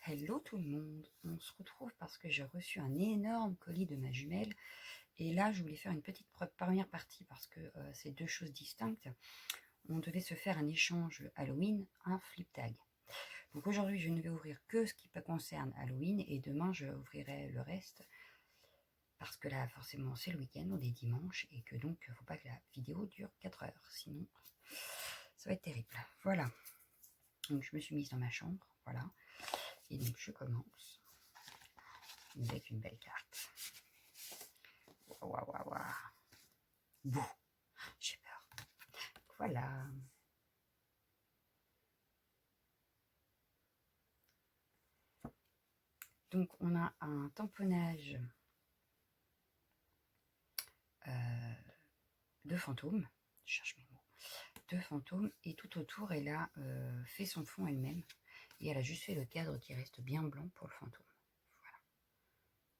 Hello tout le monde, on se retrouve parce que j'ai reçu un énorme colis de ma jumelle et là je voulais faire une petite première partie parce que c'est deux choses distinctes. On devait se faire un échange Halloween, un flip tag. Donc aujourd'hui je ne vais ouvrir que ce qui concerne Halloween et demain je ouvrirai le reste parce que là forcément c'est le week-end, on est dimanche et que donc il ne faut pas que la vidéo dure 4 heures, sinon ça va être terrible. Voilà, donc je me suis mise dans ma chambre, voilà. Et donc je commence avec une belle carte. Waouh, waouh, waouh. Bouh, j'ai peur. Voilà. Donc on a un tamponnage de fantômes. Je cherche mes mots. De fantômes et tout autour elle a fait son fond elle-même et elle a juste fait le cadre qui reste bien blanc pour le fantôme. Voilà.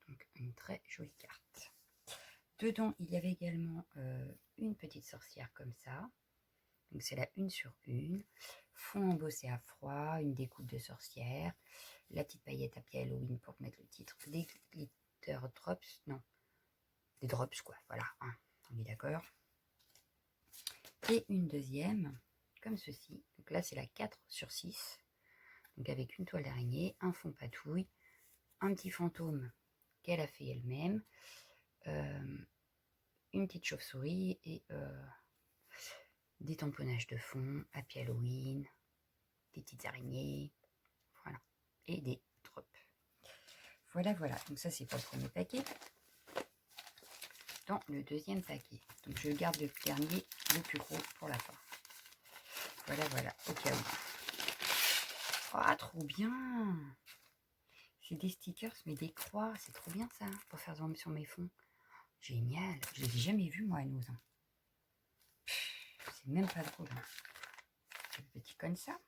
Donc une très jolie carte. Dedans il y avait également une petite sorcière comme ça. Donc c'est la 1 sur 1. Fond embossé à froid, une découpe de sorcière, la petite paillette à pied Halloween pour mettre le titre, des glitter drops, non, des drops quoi, voilà, hein, on est d'accord. Et une deuxième, comme ceci. Donc là c'est la 4 sur 6. Donc avec une toile d'araignée, un fond patouille, un petit fantôme qu'elle a fait elle-même, une petite chauve-souris et des tamponnages de fond, Happy Halloween, des petites araignées, voilà, et des drops. Voilà, voilà, donc ça c'est pour le premier paquet. Dans le deuxième paquet, donc je garde le dernier, le plus gros pour la fin. Voilà, voilà, au cas où. Ah, trop bien! C'est des stickers, mais des croix, c'est trop bien ça, pour faire sur mes fonds. Génial, je les ai jamais vus moi à nous. Hein. C'est même pas drôle. Hein. Le petit comme ça.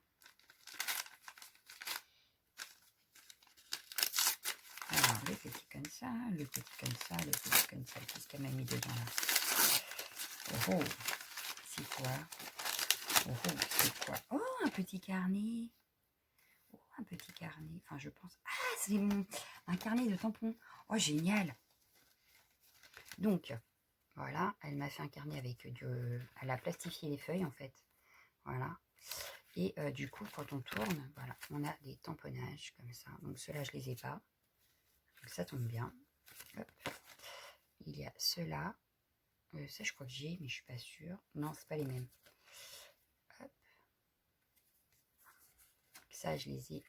Alors, le petit comme ça, le petit comme ça, le petit comme ça. Qu'est-ce qu'elle m'a mis dedans là? Oh, oh. C'est quoi? Oh, oh, c'est quoi? Oh, un petit carnet. Oh, un petit carnet. Enfin, je pense... Ah, c'est un carnet de tampons. Oh, génial. Donc, voilà, elle m'a fait un carnet avec du... Elle a plastifié les feuilles, en fait. Voilà. Et du coup, quand on tourne, voilà, on a des tamponnages comme ça. Donc, ceux-là, je les ai pas. Donc, ça tombe bien. Hop. Il y a ceux-là. Ça, je crois que j'ai, mais je suis pas sûre. Non, c'est pas les mêmes. Hop. Ça, je les ai.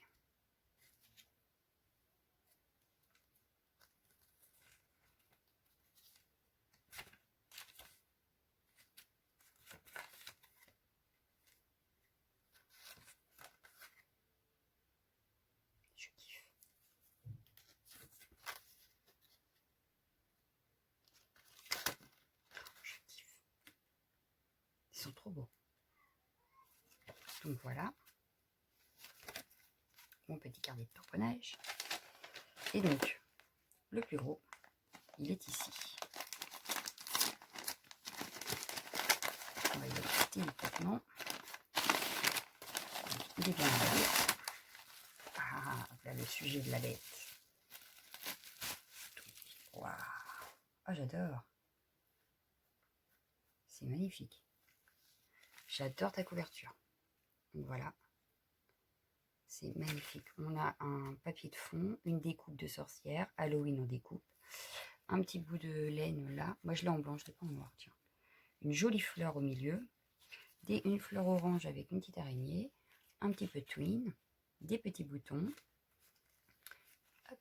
Je kiffe. Je kiffe. Ils sont trop beaux. Donc, voilà. Mon petit carnet de tamponnage. Et donc, le plus gros, il est ici. On va y aller délicatement. Il est bien là. Ah, là, le sujet de la bête. Waouh! Ah, j'adore. C'est magnifique. J'adore ta couverture. Donc voilà. C'est magnifique. On a un papier de fond, une découpe de sorcière, Halloween en découpe, un petit bout de laine là. Moi je l'ai en blanc, je l'ai pas en noir, tiens. Une jolie fleur au milieu, une fleur orange avec une petite araignée, un petit peu de twine, des petits boutons, hop,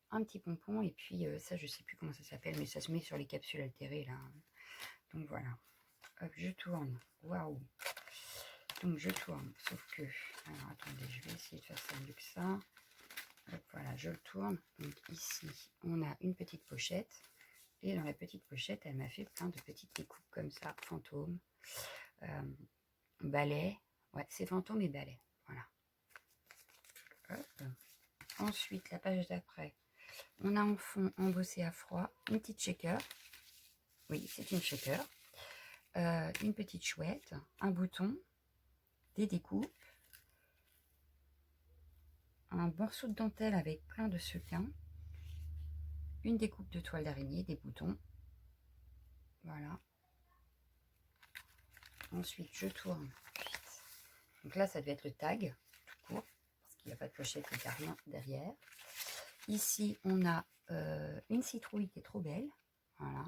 un petit pompon et puis ça je sais plus comment ça s'appelle, mais ça se met sur les capsules altérées là. Donc voilà. Hop, je tourne. Waouh! Donc je tourne, sauf que... Alors attendez, je vais essayer de faire ça mieux que ça. Hop, voilà, je le tourne. Donc ici, on a une petite pochette. Et dans la petite pochette, elle m'a fait plein de petites découpes comme ça. Fantôme, balai. Ouais, c'est fantôme et balai. Voilà. Hop. Ensuite, la page d'après, on a en fond embossé à froid une petite shaker. Oui, c'est une shaker. Une petite chouette, un bouton, des découpes, un un morceau de dentelle avec plein de sequins, une découpe de toile d'araignée, des boutons. Voilà. Ensuite, je tourne. Donc là, ça devait être le tag, tout court, parce qu'il n'y a pas de pochette, il n'y a rien derrière. Ici, on a une citrouille qui est trop belle. Voilà.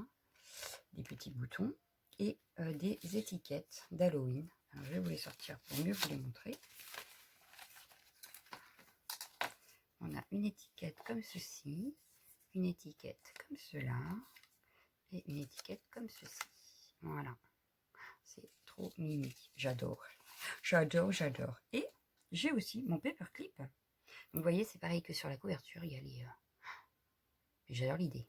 Des petits boutons et des étiquettes d'Halloween. Alors, je vais vous les sortir pour mieux vous les montrer. On a une étiquette comme ceci, une étiquette comme cela et une étiquette comme ceci. Voilà. C'est trop mimi. J'adore. J'adore, j'adore. Et j'ai aussi mon paperclip. Donc, vous voyez, c'est pareil que sur la couverture. Il y a les... J'adore l'idée.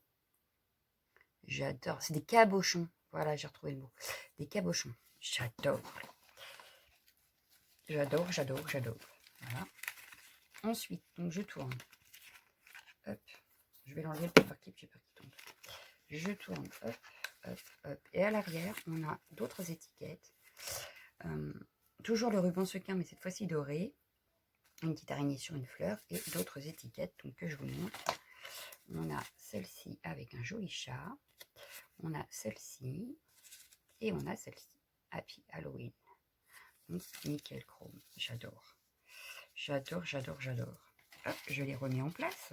J'adore. C'est des cabochons. Voilà, j'ai retrouvé le mot. Des cabochons. J'adore. J'adore, j'adore, j'adore. Voilà. Ensuite, donc je tourne. Hop. Je vais l'enlever le paperclip, j'ai peur qu'il tombe. Je tourne. Hop, hop, hop. Et à l'arrière, on a d'autres étiquettes. Toujours le ruban sequin, mais cette fois-ci doré. Une petite araignée sur une fleur et d'autres étiquettes donc, que je vous montre. On a celle-ci avec un joli chat. On a celle-ci. Et on a celle-ci. Happy Halloween. Donc, nickel chrome. J'adore. J'adore, j'adore, j'adore. Hop, je les remets en place.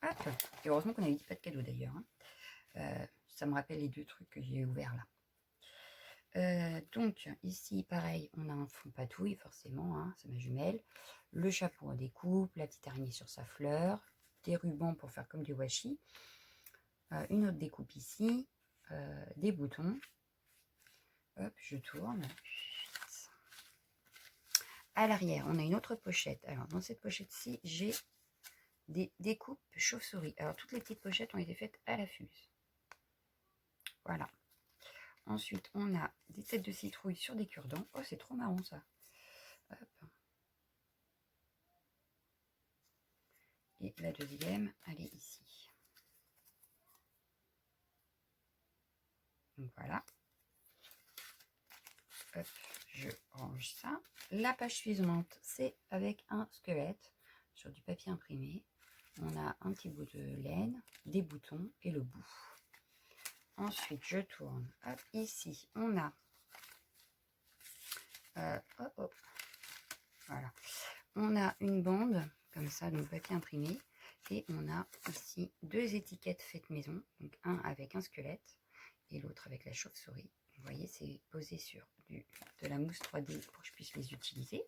Hop. Et heureusement qu'on n'avait dit pas de cadeau d'ailleurs. Hein. Ça me rappelle les deux trucs que j'ai ouverts là. Donc ici pareil, on a un fond patouille forcément, hein, c'est ma jumelle, le chapeau en découpe, la petite araignée sur sa fleur, des rubans pour faire comme du washi, une autre découpe ici, des boutons. Hop, je tourne. À l'arrière, on a une autre pochette. Alors dans cette pochette-ci, j'ai des découpes chauve-souris. Alors toutes les petites pochettes ont été faites à la fuse. Voilà. Ensuite, on a des têtes de citrouille sur des cure-dents. Oh, c'est trop marrant ça. Hop. Et la deuxième, elle est ici. Donc voilà. Hop, je range ça. La page suivante, c'est avec un squelette sur du papier imprimé. On a un petit bout de laine, des boutons et le bout. Ensuite, je tourne. Hop, ici, on a... Voilà. On a une bande, comme ça, donc papier imprimé. Et on a ici deux étiquettes faites maison. Donc un avec un squelette et l'autre avec la chauve-souris. Vous voyez, c'est posé sur de la mousse 3D pour que je puisse les utiliser.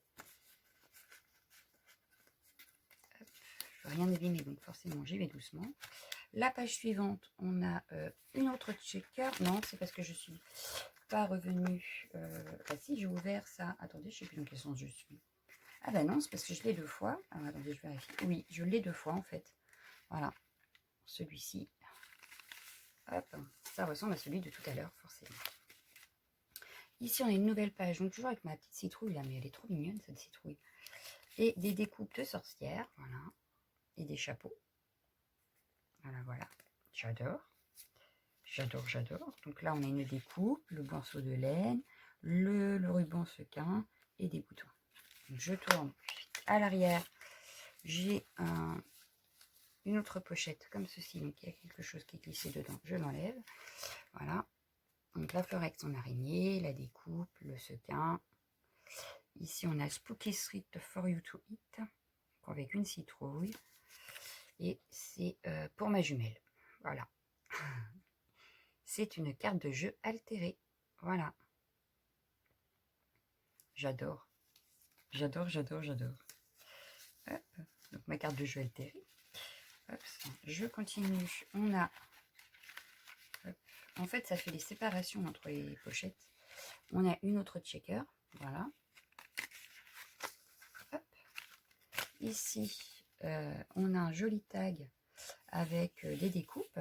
Hop, je veux rien abîmer, donc forcément j'y vais doucement. La page suivante, on a une autre checker. Non, c'est parce que je suis pas revenue. Bah si, j'ai ouvert ça. Attendez, je sais plus dans quel sens je suis. Ah bah non, c'est parce que je l'ai deux fois. Alors attendez, je vérifie. Oui, je l'ai deux fois en fait. Voilà, celui-ci. Hop, ça ressemble à celui de tout à l'heure, forcément. Ici, on a une nouvelle page, donc toujours avec ma petite citrouille là, mais elle est trop mignonne cette citrouille. Et des découpes de sorcières, voilà. Et des chapeaux. Voilà, voilà. J'adore. J'adore, j'adore. Donc là, on a une découpe, le morceau de laine, le ruban sequin et des boutons. Donc je tourne à l'arrière. J'ai une autre pochette comme ceci. Donc il y a quelque chose qui est glissé dedans. Je l'enlève. Voilà. Donc la fleur avec son araignée, la découpe, le sequin. Ici, on a Spooky Street for You to Eat. Avec une citrouille. Et c'est pour ma jumelle. Voilà. C'est une carte de jeu altérée. Voilà. J'adore. J'adore, j'adore, j'adore. Hop. Donc ma carte de jeu altérée. Hop. Je continue. On a... Hop. En fait, ça fait les séparations entre les pochettes. On a une autre checker. Voilà. Hop. Ici, on a un joli tag avec des découpes.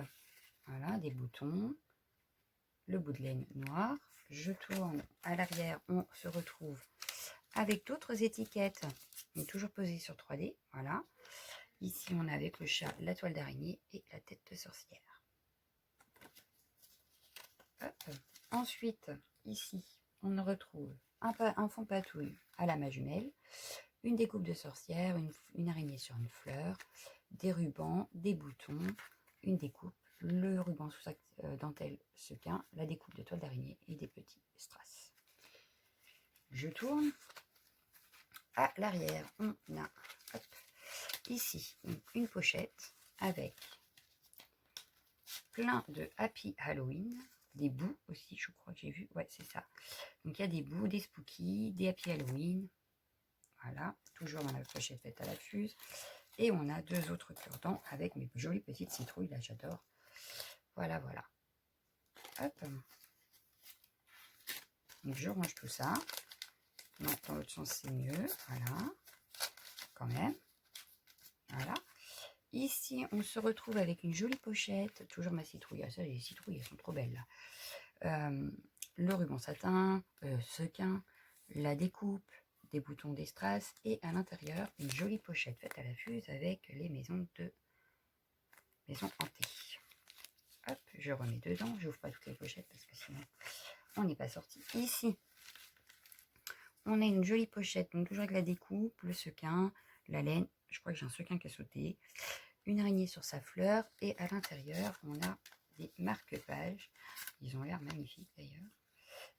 Voilà, des boutons. Le bout de laine noir. Je tourne à l'arrière. On se retrouve avec d'autres étiquettes, mais toujours posées sur 3D. Voilà. Ici, on a avec le chat la toile d'araignée et la tête de sorcière. Hop. Ensuite, ici, on retrouve un fond patouille à la ma jumelle, une découpe de sorcière, une araignée sur une fleur, des rubans, des boutons, une découpe, le ruban sous sac dentelle sequin, la découpe de toile d'araignée et des petits strass. Je tourne. À l'arrière, on a hop, ici une pochette avec plein de Happy Halloween, des bouts aussi, je crois que j'ai vu, ouais c'est ça. Donc il y a des bouts, des spooky, des Happy Halloween, voilà, toujours dans la pochette faite à la fuse. Et on a 2 autres cure-dents avec mes jolies petites citrouilles, là j'adore. Voilà, voilà. Hop. Donc je range tout ça. Non, dans l'autre sens c'est mieux, voilà, quand même. Voilà. Ici, on se retrouve avec une jolie pochette. Toujours ma citrouille. Ah, ça, les citrouilles, elles sont trop belles, là. Le ruban satin, sequin, la découpe, des boutons des strass et à l'intérieur, une jolie pochette faite à la fuse avec les maisons hantées. Hop, je remets dedans. Je n'ouvre pas toutes les pochettes parce que sinon, on n'est pas sorti. Ici, on a une jolie pochette. Donc, toujours avec la découpe, le sequin, la laine. Je crois que j'ai un sequin qui a sauté. Une araignée sur sa fleur et à l'intérieur on a des marque-pages, ils ont l'air magnifiques d'ailleurs.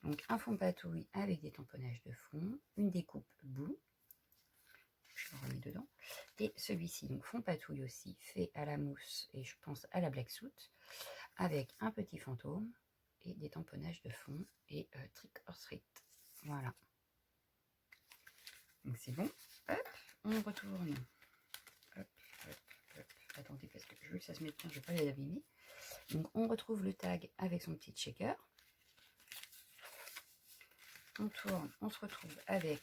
Donc un fond patouille avec des tamponnages de fond, une découpe bout, je le remets dedans, et celui-ci donc fond patouille aussi fait à la mousse et je pense à la black soot avec un petit fantôme et des tamponnages de fond et trick or treat. Voilà, donc c'est bon. Hop, on retourne. Hop, hop. Attendez, parce que je veux que ça se mette bien, je ne veux pas les abîmer. Donc, on retrouve le tag avec son petit shaker. On tourne, on se retrouve avec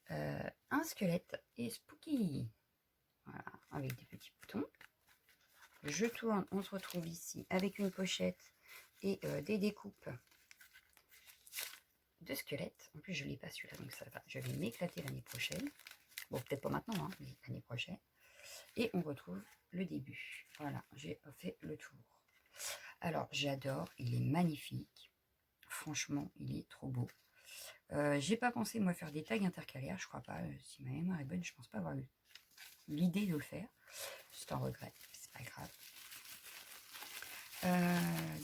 un squelette et spooky. Voilà, avec des petits boutons. Je tourne, on se retrouve ici avec une pochette et des découpes de squelettes. En plus, je ne l'ai pas celui-là, donc ça va. Je vais m'éclater l'année prochaine. Bon, peut-être pas maintenant, hein, mais l'année prochaine. Et on retrouve le début. Voilà, j'ai fait le tour. Alors, j'adore, il est magnifique. Franchement, il est trop beau. J'ai pas pensé, moi, faire des tags intercalaires, je crois pas. Si ma mémoire est bonne, je pense pas avoir eu l'idée de le faire. C'est un regret, c'est pas grave.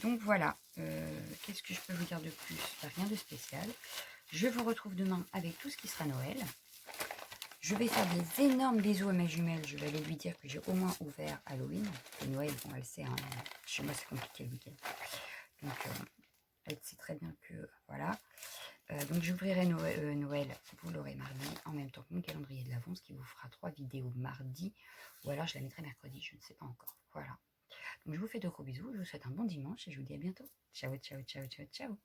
Donc voilà, qu'est-ce que je peux vous dire de plus? Rien de spécial. Je vous retrouve demain avec tout ce qui sera Noël. Je vais faire des énormes bisous à ma jumelle. Je vais aller lui dire que j'ai au moins ouvert Halloween. Et Noël, bon, elle sait, hein, chez moi c'est compliqué le week-end. Donc, elle sait très bien que, voilà. Donc j'ouvrirai Noël, vous l'aurez mardi, en même temps que mon calendrier de l'avant, ce qui vous fera 3 vidéos mardi. Ou alors je la mettrai mercredi, je ne sais pas encore. Voilà. Donc je vous fais de gros bisous, je vous souhaite un bon dimanche et je vous dis à bientôt. Ciao, ciao, ciao, ciao, ciao.